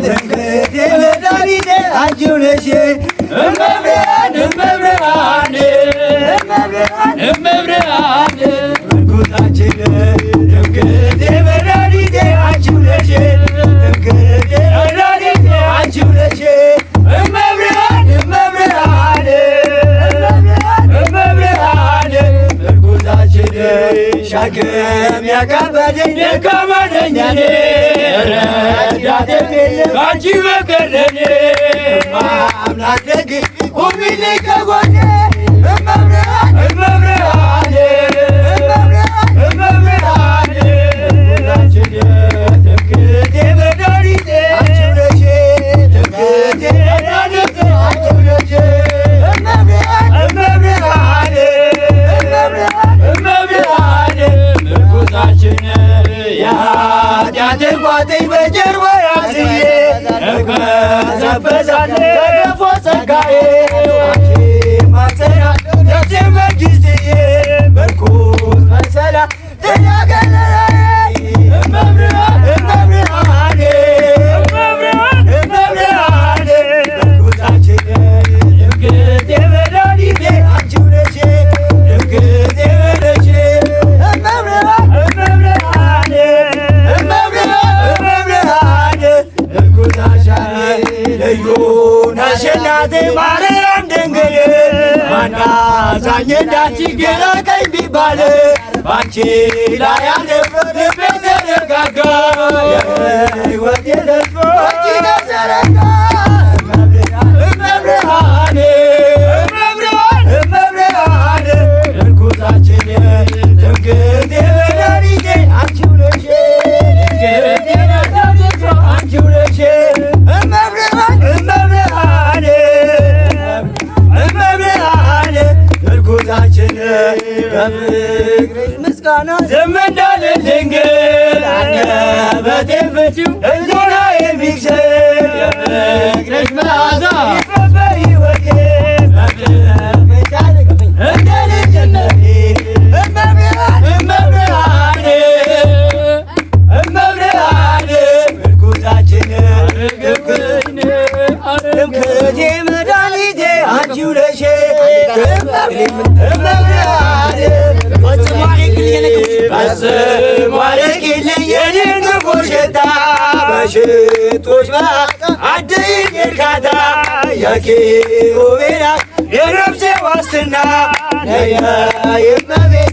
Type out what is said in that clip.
ትምክህቴ መድኃኒቴ አንቺው ነሽ እመብርሃን እመብርሃን እመብርሃን ምርኩዛችን ትምክህቴ መድኃኒቴ አንቺው ነሽ ትምክህቴ መድኃኒቴ አንቺው ነሽ እመብርሃን እመብርሃን እመብርሃን ምርኩዛችን ሸክም ያከበደኝ ደካማ ነኝ እኔ ረዳቴም የለም ከአንቺ በቀር ለኔ አምላክ ደግ ቁሚልኝ ከጎኔ እመብርሃን እመብርሃን እመብርሃን ምርኩዛችን ትምክህቴ መድኃኒቴ አንቺው ነሽ ትምክህቴ መድኃኒቴ አንቺው ነሽ እመብርሃን እመብርሃን እመብርሃን ምርኩዛችን የኃጢአትን ቋጥኝ በጀርባ ያዝዬ እቅበዘበዛለሁ በገፎ ጸጋዬ ማጸናለሁ ነፍሴን በጊዜዬ ምርኩዝ መሰላል ትያገለለኝ እመብርሃን እመብርሃን እመብርሃን ምርኩዛችን ትምክህቴ መድኃኒቴ አንቺው ነሽ ትምክህቴ ነሽ እመብርሃን እመብርሃን እመብርሃን ምርኩዛችን ልዩ ነሽ እናቴ ማርያም ድንግል ማናዛኝ እንዳንቺ ግራ ቀኝ ቢባል ባንቺ ላይ ያለበት ልቤ ተረጋጋ የሕይወቴ ተስፋ ባንቺ ተዘረጋ እመብርሃን እመብርሃን እመብርሃን ምርኩዛችን ትምክህቴ መድኃኒቴ አንቺው ነሽ ትምክህቴ መድኃኒቴ አንቺው ነሽ እመብርሃን እመብርሃን እመብርሃን ምርኩዛችን በፍቅርሽ ምስጋና ዝም እንዳልል ድንግል አንደበቴን ፍቺው ሕሊናዬን ቢክስል የፍቅርሽ መዓዛ ይፈስ በሕይወቴ እንደ ልጅነቴ እመብርሃን እመብርሃን እመብርሃን ምርኩዛችን ትምክህቴ መድኃኒቴ አንቺው ነሽ እመብርሃን ፈጽሞ አርቂልኝ የኔን ክፉ ሽታ በሽቶሽ መዓዛ አድይኝ እርካታ የኪሩቤል የነፍሴ ዋስትና ነይ እመቤቴ